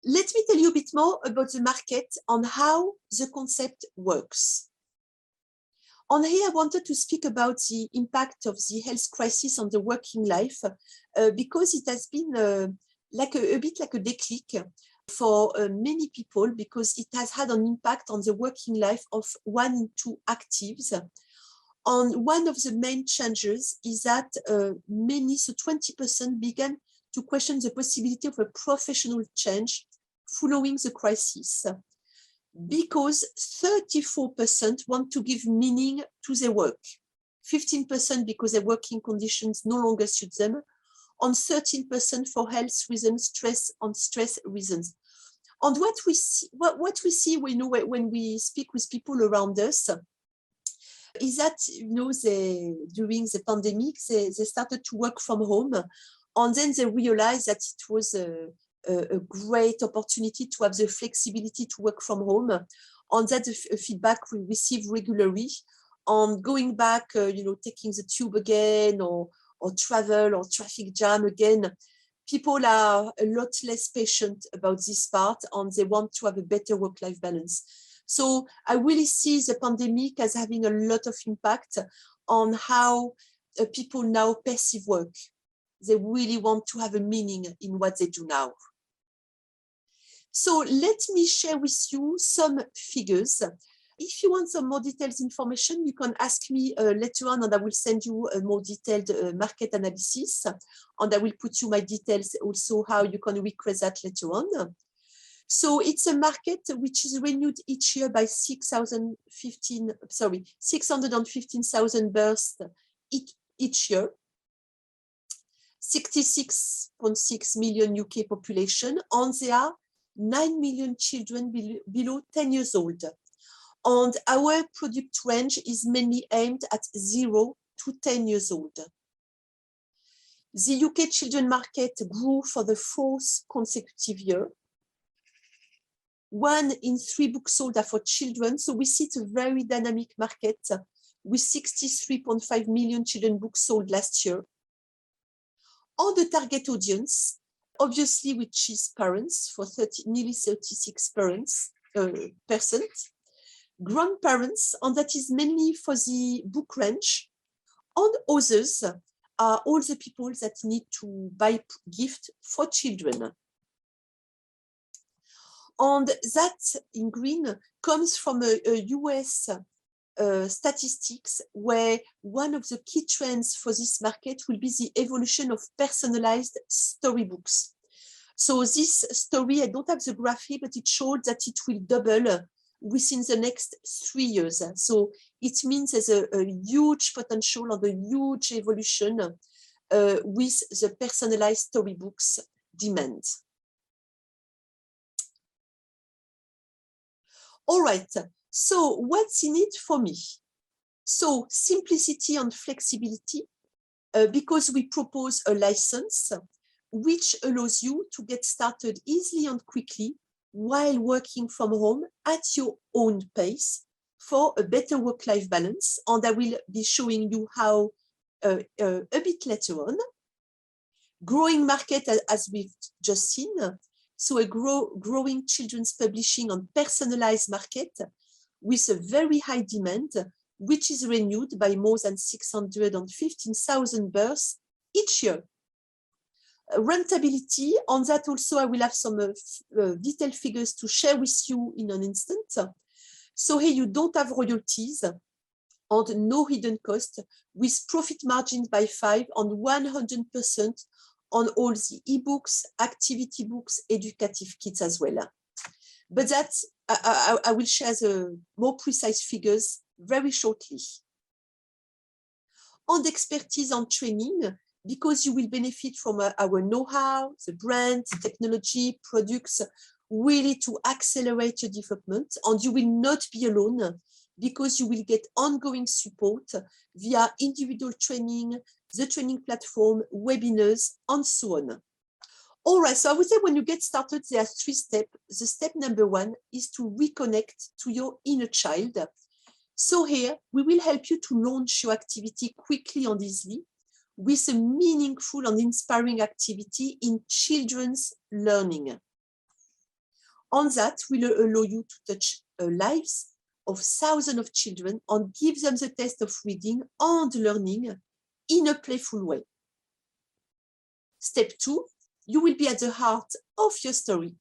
let me tell you a bit more about the market and how the concept works. On here, I wanted to speak about the impact of the health crisis on the working life, because it has been a bit like a déclic for many people, because it has had an impact on the working life of 1 in 2 actives. And one of the main changes is that many, so 20% began to question the possibility of a professional change following the crisis, because 34% want to give meaning to their work, 15% because their working conditions no longer suit them, and 13% for health reasons, stress reasons. And what we see when we speak with people around us is that during the pandemic they started to work from home, and then they realized that it was a great opportunity to have the flexibility to work from home, and that the feedback we receive regularly on going back, taking the tube again, or travel or traffic jam again. People are a lot less patient about this part, and they want to have a better work-life balance. So I really see the pandemic as having a lot of impact on how people now perceive work. They really want to have a meaning in what they do now. So let me share with you some figures. If you want some more detailed information, you can ask me later on, and I will send you a more detailed market analysis, and I will put you my details also how you can request that later on. So it's a market which is renewed each year by 615,000 births each year, 66.6 million UK population, and there are 9 million children below 10 years old. And our product range is mainly aimed at 0 to 10 years old. The UK children market grew for the 4th consecutive year. 1 in 3 books sold are for children, so we see it's a very dynamic market with 63.5 million children books sold last year. On the target audience, obviously, which is parents, for nearly 36%, grandparents, and that is mainly for the book range, and others are all the people that need to buy gift for children. And that in green comes from a US statistics, where one of the key trends for this market will be the evolution of personalized storybooks. So this story, I don't have the graphic, but it showed that it will double within the next 3 years. So it means there's a huge potential and a huge evolution with the personalized storybooks demand. All right, so what's in it for me? So simplicity and flexibility, because we propose a license which allows you to get started easily and quickly while working from home at your own pace for a better work-life balance. And I will be showing you how a bit later on. Growing market, as we've just seen. So a growing children's publishing and personalized market with a very high demand, which is renewed by more than 615,000 births each year. Rentability, on that also I will have some detailed figures to share with you in an instant. So here you don't have royalties and no hidden cost, with profit margins by 5 and 100% on all the ebooks, activity books, educative kits as well. But that I will share the more precise figures very shortly. On expertise and training, because you will benefit from our know-how, the brand, technology, products, really to accelerate your development, and you will not be alone, because you will get ongoing support via individual training, the training platform, webinars, and so on. All right, so I would say when you get started, there are 3 steps. The step number 1 is to reconnect to your inner child. So here, we will help you to launch your activity quickly and easily with a meaningful and inspiring activity in children's learning. On that will allow you to touch lives of thousands of children and give them the taste of reading and learning in a playful way. Step 2, you will be at the heart of your story.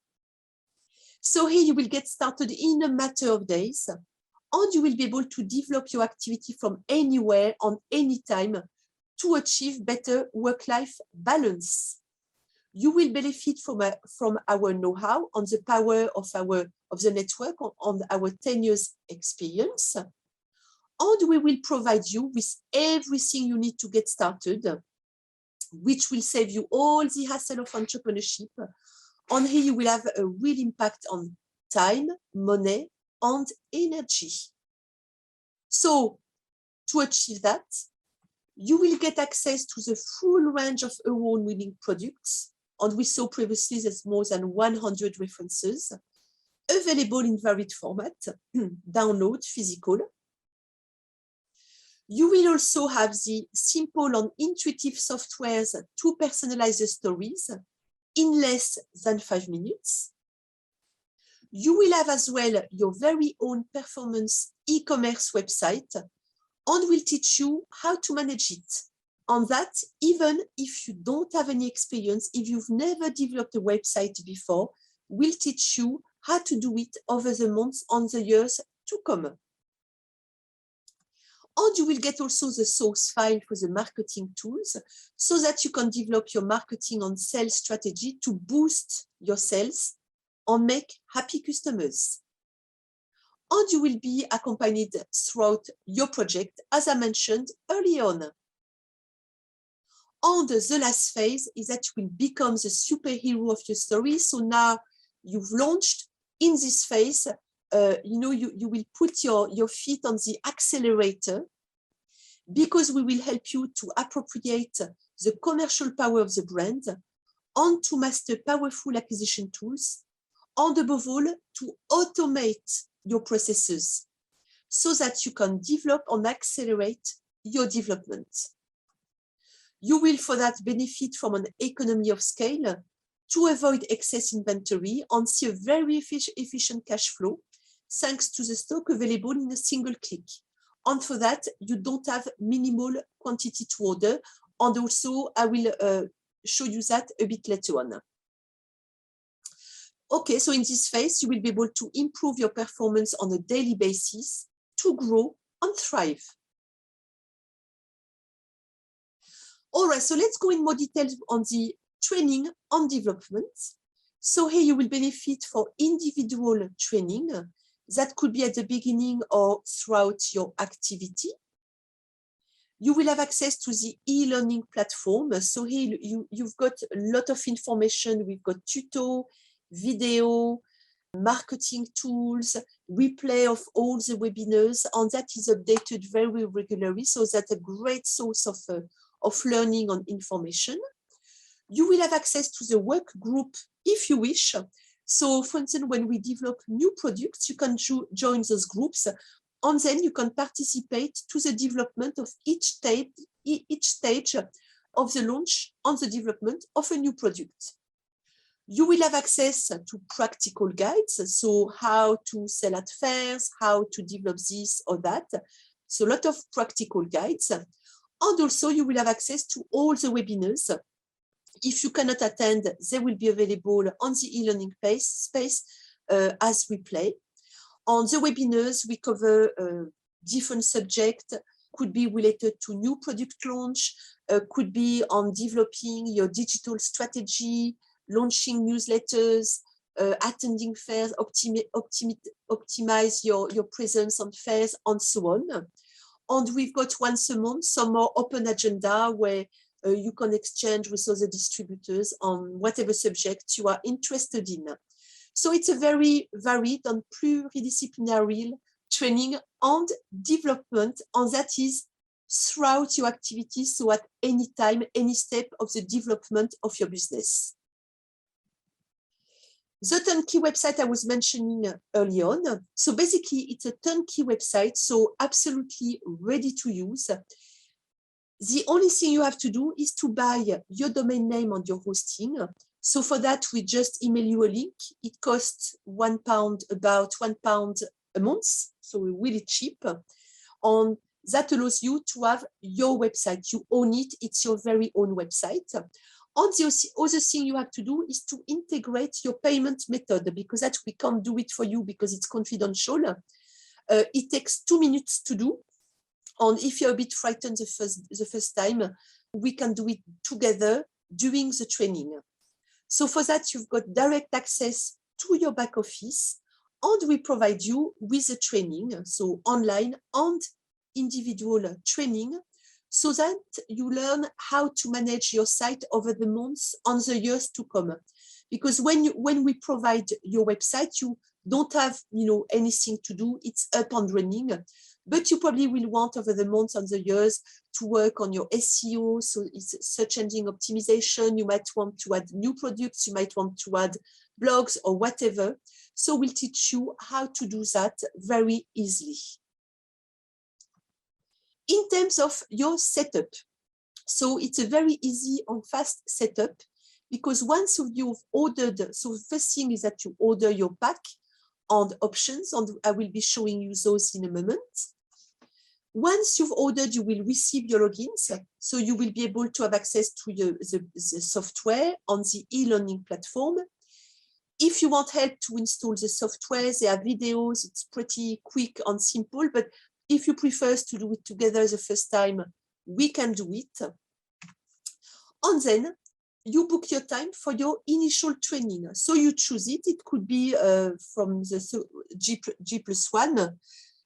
So here you will get started in a matter of days, and you will be able to develop your activity from anywhere on any time to achieve better work-life balance. You will benefit from our know-how on the power of the network, on our 10 years experience, and we will provide you with everything you need to get started, which will save you all the hassle of entrepreneurship. And here you will have a real impact on time, money, and energy. So to achieve that, you will get access to the full range of award-winning products, and we saw previously there's more than 100 references available in varied format, download, physical. You will also have the simple and intuitive softwares to personalize the stories in less than 5 minutes. You will have as well your very own performance e-commerce website, and will teach you how to manage it. On that, even if you don't have any experience, if you've never developed a website before, we'll teach you how to do it over the months and the years to come. And you will get also the source file for the marketing tools so that you can develop your marketing and sales strategy to boost your sales and make happy customers. And you will be accompanied throughout your project, as I mentioned early on. And the last phase is that you will become the superhero of your story. So now you've launched. In this phase, you will put your feet on the accelerator, because we will help you to appropriate the commercial power of the brand and to master powerful acquisition tools, and above all, to automate your processes so that you can develop and accelerate your development. You will, for that, benefit from an economy of scale to avoid excess inventory and see a very efficient cash flow thanks to the stock available in a single click. And for that, you don't have minimal quantity to order. And also, I will show you that a bit later on. Okay, so in this phase, you will be able to improve your performance on a daily basis to grow and thrive. All right, so let's go in more detail on the training and development. So here you will benefit for individual training. That could be at the beginning or throughout your activity. You will have access to the e-learning platform. So here you've got a lot of information. We've got tuto, video, marketing tools, replay of all the webinars, and that is updated very regularly. So that's a great source of learning and information. You will have access to the work group if you wish. So for instance, when we develop new products, you can join those groups, and then you can participate to the development of each stage of the launch and the development of a new product. You will have access to practical guides, so how to sell at fairs, how to develop this or that. So a lot of practical guides. And also you will have access to all the webinars. If you cannot attend, they will be available on the e-learning space as replay. On the webinars, we cover different subjects, could be related to new product launch, could be on developing your digital strategy, launching newsletters, attending fairs, optimize your presence on fairs, and so on. And we've got once a month some more open agenda where you can exchange with other distributors on whatever subject you are interested in. So it's a very varied and pluridisciplinary training and development, and that is throughout your activities, so at any time, any step of the development of your business. The turnkey website I was mentioning early on. So basically, it's a turnkey website, so absolutely ready to use. The only thing you have to do is to buy your domain name and your hosting. So for that, we just email you a link. It costs £1, about £1 a month, so really cheap. And that allows you to have your website. You own it. It's your very own website. And the other thing you have to do is to integrate your payment method, because that we can't do it for you because it's confidential. It takes 2 minutes to do. And if you're a bit frightened the first time, we can do it together during the training. So for that, you've got direct access to your back office, and we provide you with a training, so online and individual training, so that you learn how to manage your site over the months and the years to come. Because when we provide your website, you don't have anything to do, it's up and running, but you probably will want over the months and the years to work on your SEO, so it's search engine optimization. You might want to add new products, you might want to add blogs or whatever. So we'll teach you how to do that very easily. In terms of your setup, so it's a very easy and fast setup, because once you've ordered, so the first thing is that you order your pack and options, and I will be showing you those in a moment. Once you've ordered, you will receive your logins, so you will be able to have access to the software on the e-learning platform. If you want help to install the software, there are videos, it's pretty quick and simple, but if you prefer to do it together the first time, we can do it. And then you book your time for your initial training. So you choose it. It could be from the G+1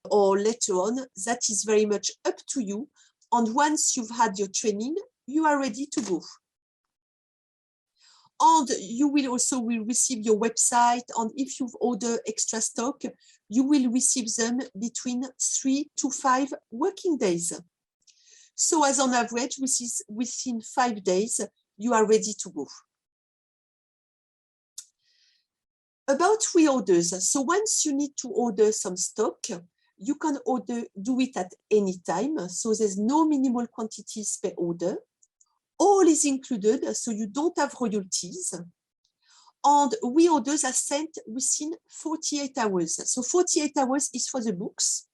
or later on. That is very much up to you. And once you've had your training, you are ready to go. And you will also receive your website. And if you've ordered extra stock, you will receive them between 3 to 5 working days. So as on average, within 5 days, you are ready to go. About reorders. So once you need to order some stock, you can do it at any time. So there's no minimal quantities per order. All is included, so you don't have royalties. And reorders are sent within 48 hours. So 48 hours is for the books.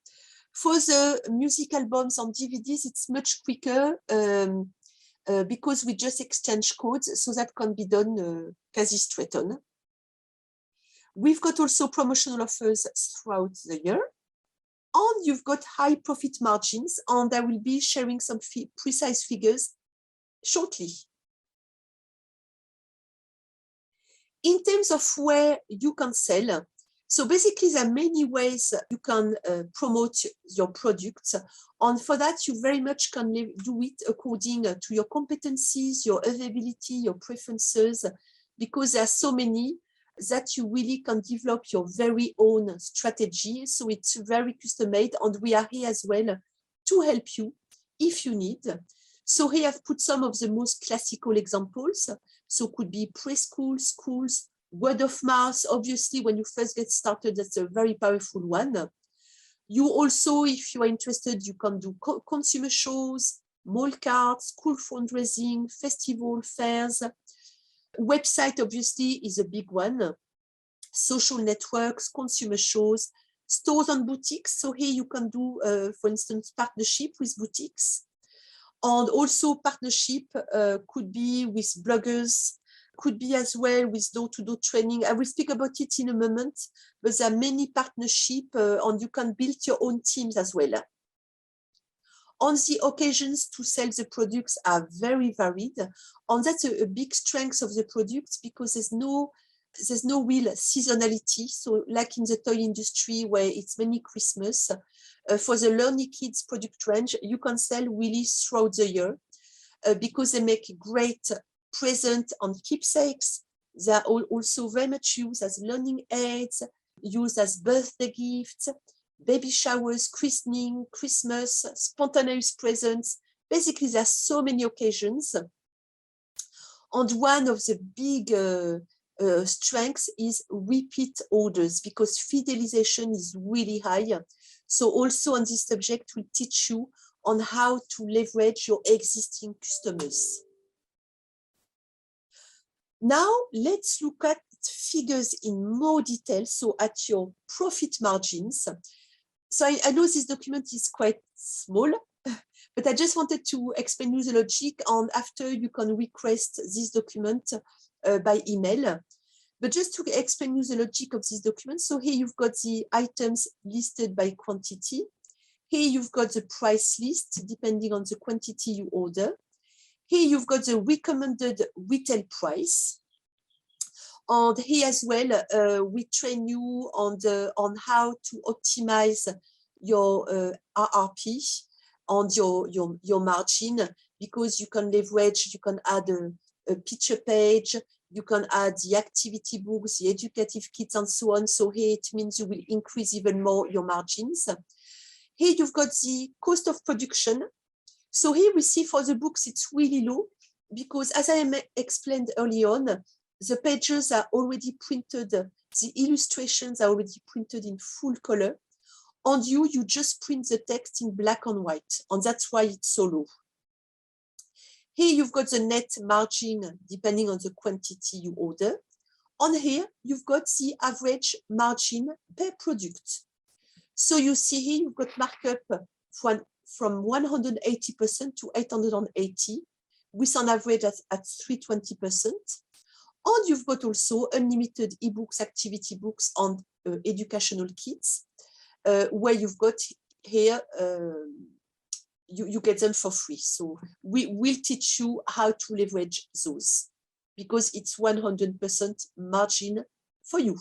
For the music albums and DVDs, it's much quicker because we just exchange codes, so that can be done quasi straight on. We've got also promotional offers throughout the year. And you've got high profit margins, and I will be sharing some precise figures shortly. In terms of where you can sell, so basically there are many ways you can promote your products, and for that you very much can do it according to your competencies, your availability, your preferences, because there are so many that you really can develop your very own strategy. So it's very custom made, and we are here as well to help you if you need. So here I've put some of the most classical examples. So could be preschool, schools, word of mouth. Obviously, when you first get started, that's a very powerful one. You also, if you are interested, you can do consumer shows, mall cards, school fundraising, festival, fairs. Website, obviously, is a big one. Social networks, consumer shows, stores and boutiques. So here you can do, for instance, partnership with boutiques. And also partnership could be with bloggers, could be as well with door-to-door training. I will speak about it in a moment, but there are many partnerships and you can build your own teams as well. On the occasions to sell the products are very varied, and that's a big strength of the products, because there's no real seasonality. So like in the toy industry where it's mainly Christmas, for the Learning Kids product range, you can sell really throughout the year because they make great present and keepsakes. They are also very much used as learning aids, used as birthday gifts, baby showers, christening, Christmas, spontaneous presents. Basically, there are so many occasions. And one of the big strengths is repeat orders, because fidelization is really high. So also on this subject, we'll teach you on how to leverage your existing customers. Now let's look at figures in more detail, so at your profit margins. So I know this document is quite small, but I just wanted to explain you the logic, and after you can request this document by email. But just to explain you the logic of this document, so here you've got the items listed by quantity. Here you've got the price list depending on the quantity you order. Here you've got the recommended retail price. And here as well, we train you on how to optimize your RRP and your margin, because you can leverage, you can add a picture page, you can add the activity books, the educative kits, and so on. So here it means you will increase even more your margins. Here you've got the cost of production. So here we see for the books, it's really low because, as I explained early on, the pages are already printed, the illustrations are already printed in full color. And you just print the text in black and white, and that's why it's so low. Here you've got the net margin depending on the quantity you order. On here, you've got the average margin per product. So you see here, you've got markup from 180% to 880, with an average at 320%. And you've got also unlimited ebooks, activity books, and educational kits, where you've got here, you get them for free. So we will teach you how to leverage those because it's 100% margin for you.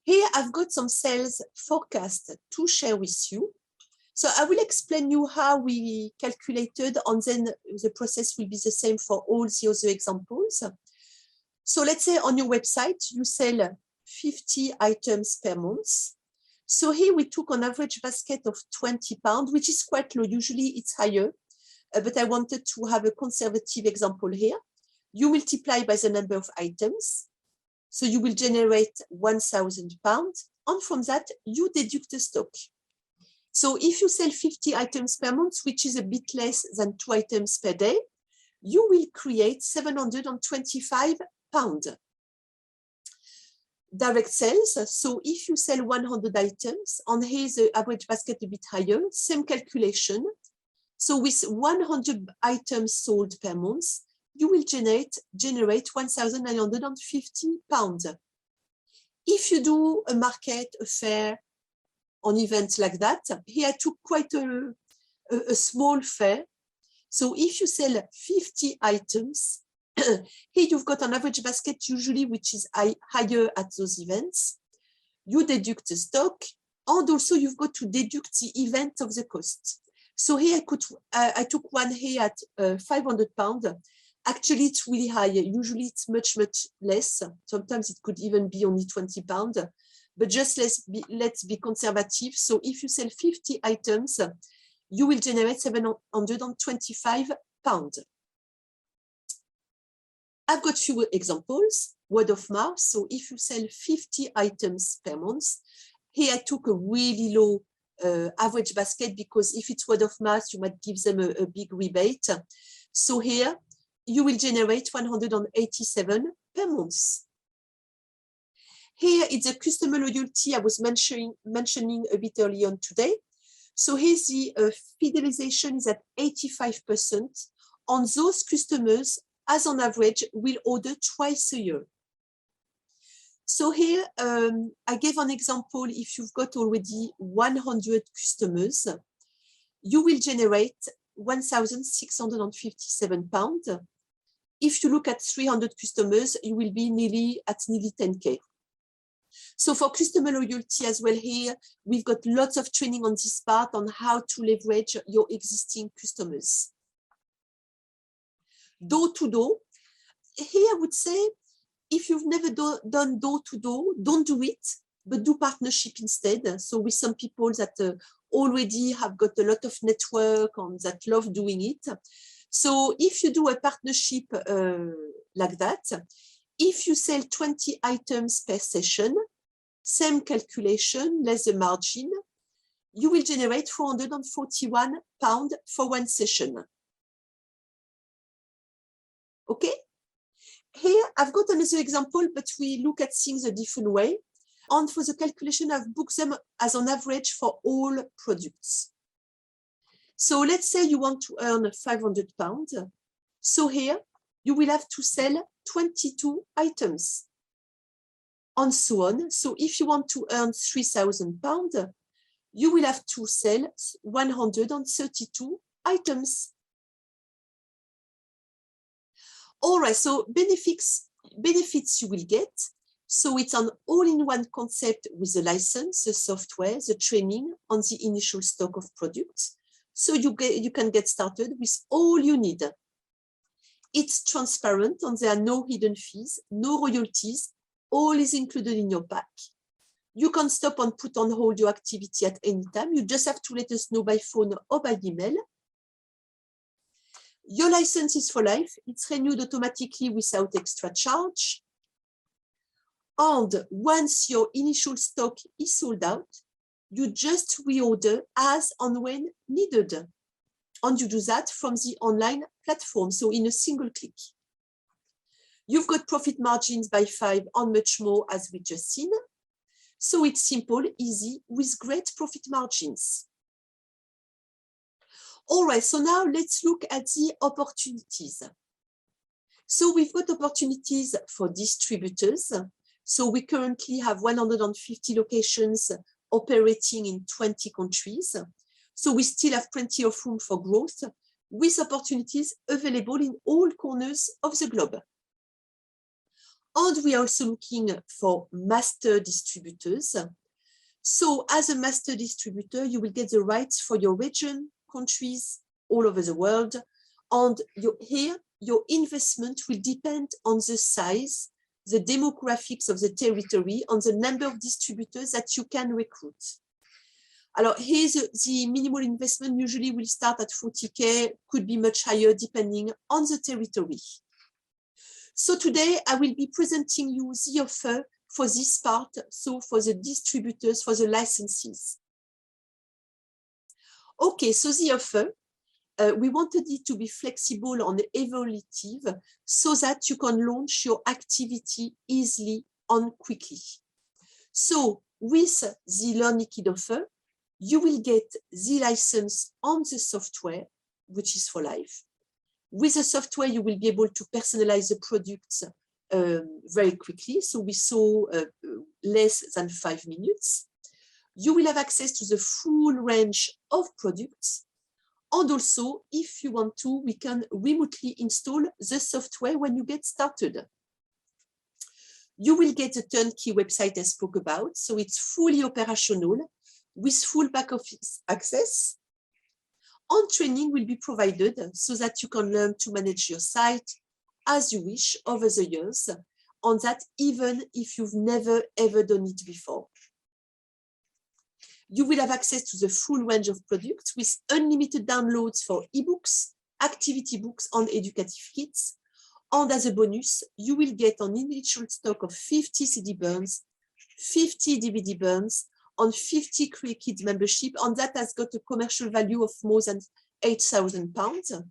Here I've got some sales forecast to share with you. So I will explain you how we calculated, and then the process will be the same for all the other examples. So let's say on your website, you sell 50 items per month. So here we took an average basket of £20, which is quite low. Usually it's higher, but I wanted to have a conservative example here. You multiply by the number of items. So you will generate £1,000, and from that you deduct the stock. So if you sell 50 items per month, which is a bit less than 2 items per day, you will create £725. Direct sales, so if you sell 100 items, and here's the average basket a bit higher, same calculation. So with 100 items sold per month, you will generate £1,950. If you do a market, a fair, an event like that, here I took quite a small fair. So if you sell 50 items, here you've got an average basket usually which is higher at those events. You deduct the stock, and also you've got to deduct the event of the cost. So here I took one here at £500. Actually, it's really high. Usually it's much less. Sometimes it could even be only £20. But just let's be conservative. So if you sell 50 items, you will generate £725. I've got few examples, word of mouth. So if you sell 50 items per month, here I took a really low average basket, because if it's word of mouth, you might give them a big rebate. So here you will generate 187 per month. Here it's a customer loyalty I was mentioning a bit early on today. So here's the fidelization is at 85%. On those customers, as on average, will order twice a year. So here, I gave an example. If you've got already 100 customers, you will generate £1,657. If you look at 300 customers, you will be nearly 10K. So for customer loyalty as well here, we've got lots of training on this part on how to leverage your existing customers. Door-to-door, here I would say, if you've never done door-to-door, don't do it, but do partnership instead. So with some people that already have got a lot of network and that love doing it. So if you do a partnership like that, if you sell 20 items per session, same calculation, less the margin, you will generate £441 for one session. Okay, Here, I've got another example, but we look at things a different way. And for the calculation, I've booked them as an average for all products. So let's say you want to earn £500. So here, you will have to sell 22 items. And so on. So if you want to earn £3,000, you will have to sell 132 items. All right, so benefits you will get. So it's an all-in-one concept with the license, the software, the training, and the initial stock of products. So you can get started with all you need. It's transparent and there are no hidden fees, no royalties. All is included in your pack. You can stop and put on hold your activity at any time. You just have to let us know by phone or by email. Your license is for life. It's renewed automatically without extra charge. And once your initial stock is sold out, you just reorder as and when needed. And you do that from the online platform, so in a single click. You've got profit margins by 5 and much more as we just seen. So it's simple, easy, with great profit margins. All right, so now let's look at the opportunities. So we've got opportunities for distributors. So we currently have 150 locations operating in 20 countries. So we still have plenty of room for growth with opportunities available in all corners of the globe. And we are also looking for master distributors. So as a master distributor, you will get the rights for your region, countries all over the world. And here, your investment will depend on the size, the demographics of the territory, on the number of distributors that you can recruit. Alors, here's the minimal investment usually will start at 40K, could be much higher depending on the territory. So today I will be presenting you the offer for this part, so for the distributors, for the licenses. Okay, so the offer, we wanted it to be flexible and evolutive so that you can launch your activity easily and quickly. So with the Learn Liquid offer, you will get the license on the software, which is for life. With the software, you will be able to personalize the products very quickly. So we saw less than 5 minutes. You will have access to the full range of products. And also, if you want to, we can remotely install the software when you get started. You will get a turnkey website I spoke about. So it's fully operational with full back office access. And training will be provided so that you can learn to manage your site as you wish over the years, and that even if you've never ever done it before. You will have access to the full range of products with unlimited downloads for ebooks, activity books, and educative kits. And as a bonus, you will get an initial stock of 50 CD burns, 50 DVD burns, on 50 Create Kids membership, and that has got a commercial value of more than £8,000.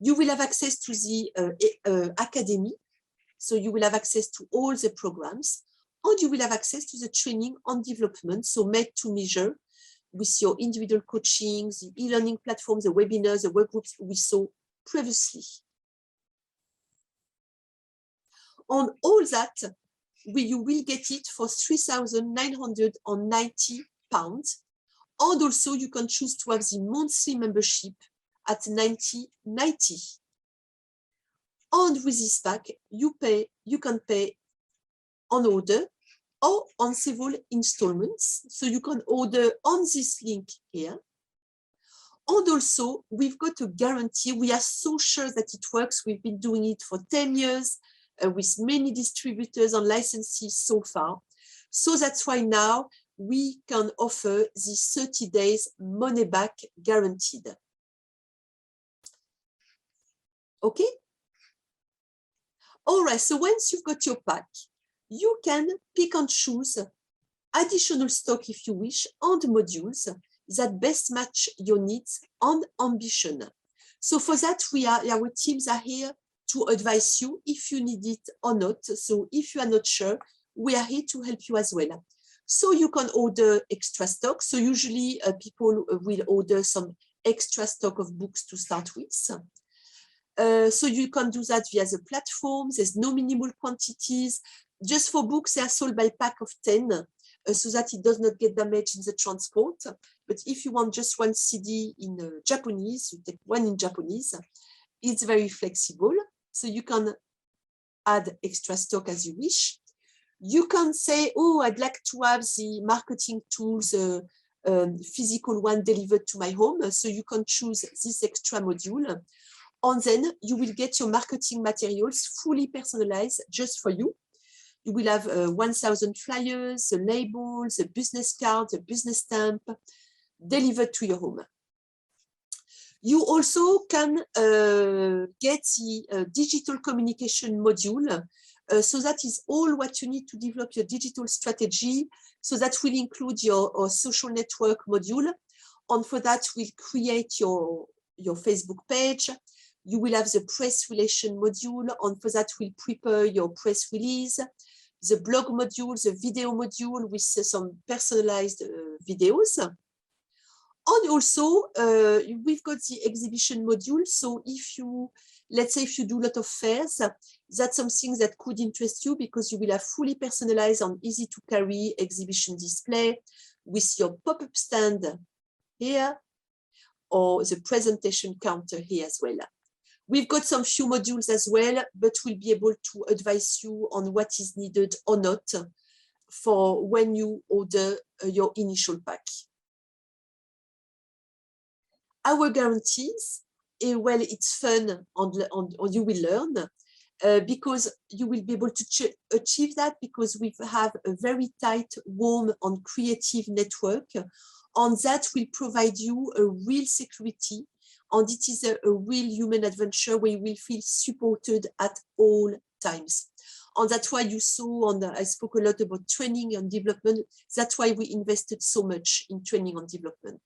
You will have access to the academy, so you will have access to all the programs, and you will have access to the training and development, so made to measure with your individual coaching, the e-learning platforms, the webinars, the workgroups we saw previously. On all that, you will get it for £3,990. And also you can choose to have the monthly membership at £90.90. And with this pack, you can pay on order or on several installments. So you can order on this link here. And also we've got a guarantee. We are so sure that it works. We've been doing it for 10 years. With many distributors and licensees so far. So that's why now we can offer the 30 days money back guaranteed. Okay? All right, so once you've got your pack, you can pick and choose additional stock if you wish and modules that best match your needs and ambition. So for that, our teams are here to advise you if you need it or not. So if you are not sure, we are here to help you as well. So you can order extra stock. So usually people will order some extra stock of books to start with. So you can do that via the platform. There's no minimal quantities. Just for books, they are sold by pack of 10 so that it does not get damaged in the transport. But if you want just one CD in Japanese, you take one in Japanese. It's very flexible. So you can add extra stock as you wish. You can say, oh, I'd like to have the marketing tools, physical one delivered to my home. So you can choose this extra module. And then you will get your marketing materials fully personalized just for you. You will have 1,000 flyers, a label, a business card, a business stamp delivered to your home. You also can get the digital communication module. So that is all what you need to develop your digital strategy. So that will include your social network module. And for that, we'll create your Facebook page. You will have the press relation module. And for that, we'll prepare your press release, the blog module, the video module with some personalized videos. And also, we've got the exhibition module. So if you, let's say if you do a lot of fairs, that's something that could interest you because you will have fully personalized and easy to carry exhibition display with your pop-up stand here or the presentation counter here as well. We've got some few modules as well, but we'll be able to advise you on what is needed or not for when you order your initial pack. Our guarantees, well, it's fun and you will learn because you will be able to achieve that because we have a very tight, warm and creative network. And that will provide you a real security. And it is a real human adventure where you will feel supported at all times. And that's why you saw, and I spoke a lot about training and development. That's why we invested so much in training and development.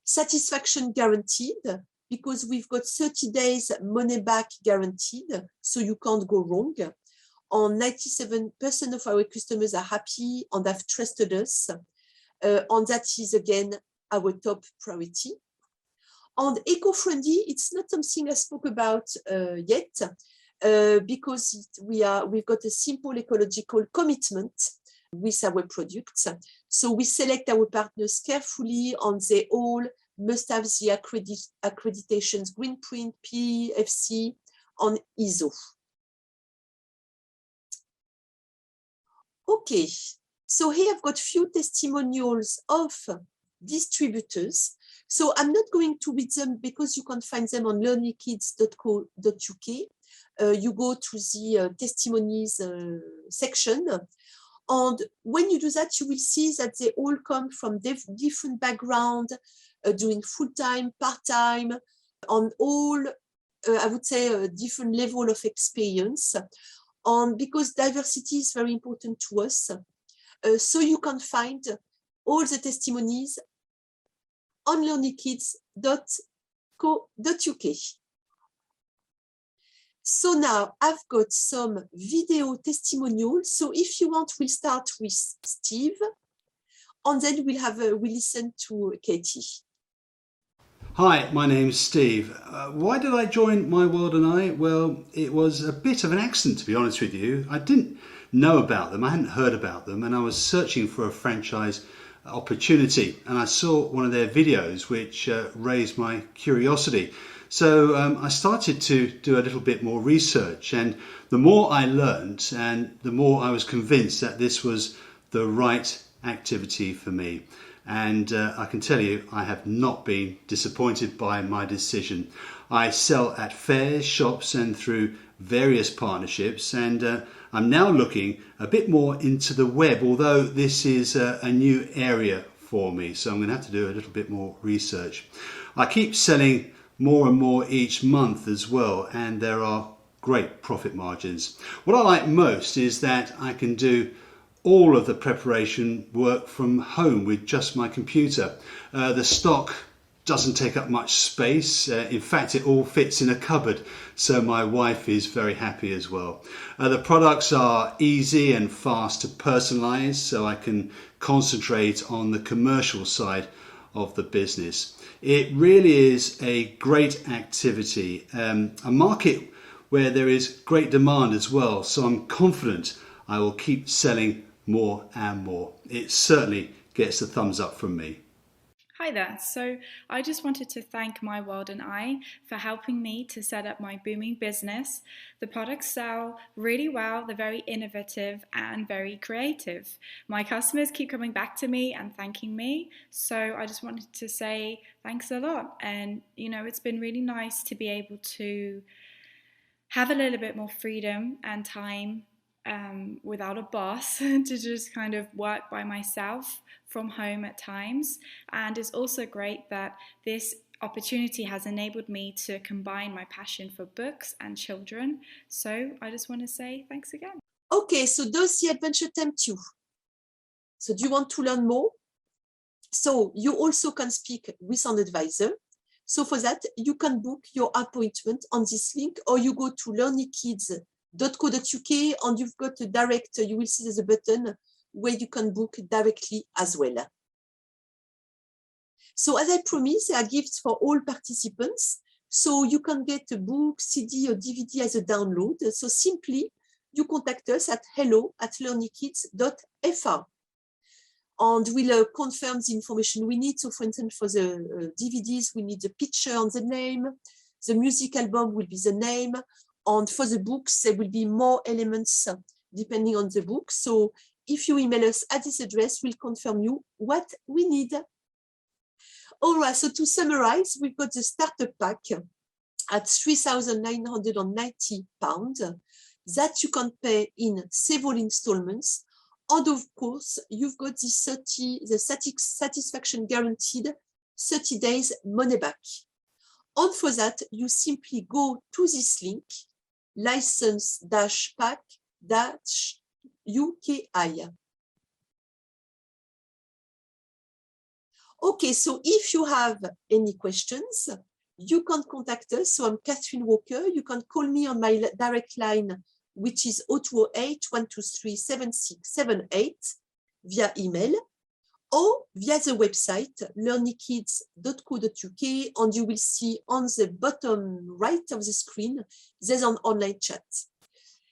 Satisfaction guaranteed, because we've got 30 days money back guaranteed, so you can't go wrong. And 97% of our customers are happy and have trusted us. And that is, again, our top priority. And eco-friendly, it's not something I spoke about yet, because we've got a simple ecological commitment with our products. So we select our partners carefully, and they all must have the accreditations Greenprint, PEFC, and ISO. Okay, so here I've got few testimonials of distributors. So I'm not going to read them because you can find them on learnykids.co.uk. You go to the testimonies section. And when you do that, you will see that they all come from different backgrounds, doing full-time, part-time, on all, I would say, a different level of experience. And because diversity is very important to us, so you can find all the testimonies on learnykids.co.uk. So now I've got some video testimonials. So if you want, we'll start with Steve, and then we'll listen to Katie. Hi, my name's Steve. Why did I join My World and I? Well, it was a bit of an accident, to be honest with you. I didn't know about them, I hadn't heard about them, and I was searching for a franchise opportunity, and I saw one of their videos which raised my curiosity. So I started to do a little bit more research, and the more I learned and the more I was convinced that this was the right activity for me. And I can tell you, I have not been disappointed by my decision. I sell at fairs, shops, and through various partnerships, and I'm now looking a bit more into the web, although this is a new area for me, so I'm going to have to do a little bit more research. I keep selling more and more each month as well, and there are great profit margins. What I like most is that I can do all of the preparation work from home with just my computer. The stock doesn't take up much space. In fact, it all fits in a cupboard, so my wife is very happy as well. The products are easy and fast to personalize, so I can concentrate on the commercial side of the business. It really is a great activity, a market where there is great demand as well, so I'm confident I will keep selling more and more. It certainly gets a thumbs up from me. Hi there. So I just wanted to thank My World and I for helping me to set up my booming business. The products sell really well, they're very innovative and very creative. My customers keep coming back to me and thanking me. So I just wanted to say thanks a lot. And it's been really nice to be able to have a little bit more freedom and time without a boss to just kind of work by myself from home at times. And it's also great that this opportunity has enabled me to combine my passion for books and children. So I just want to say thanks again. Okay, so does the adventure tempt you? So do you want to learn more? So you also can speak with an advisor. So for that, you can book your appointment on this link, or you go to learnykids.co.uk and you've got a direct, you will see there's a button where you can book directly as well. So as I promised, there are gifts for all participants. So you can get a book, CD or DVD as a download. So simply, you contact us at hello@learnykids.fr. And we'll confirm the information we need. So for instance, for the DVDs, we need the picture and the name. The music album will be the name. And for the books, there will be more elements depending on the book. So if you email us at this address, we'll confirm you what we need. All right, so to summarize, we've got the starter pack at £3,990 that you can pay in several installments. And of course, you've got the satisfaction guaranteed 30 days money back. And for that, you simply go to this link, license-pack-UKI. Okay, so if you have any questions, you can contact us. So I'm Catherine Walker. You can call me on my direct line, which is 0208-123-7678 via email, or via the website learnykids.co.uk, and you will see on the bottom right of the screen, there's an online chat.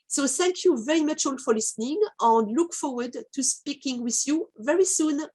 So thank you very much all for listening, and look forward to speaking with you very soon.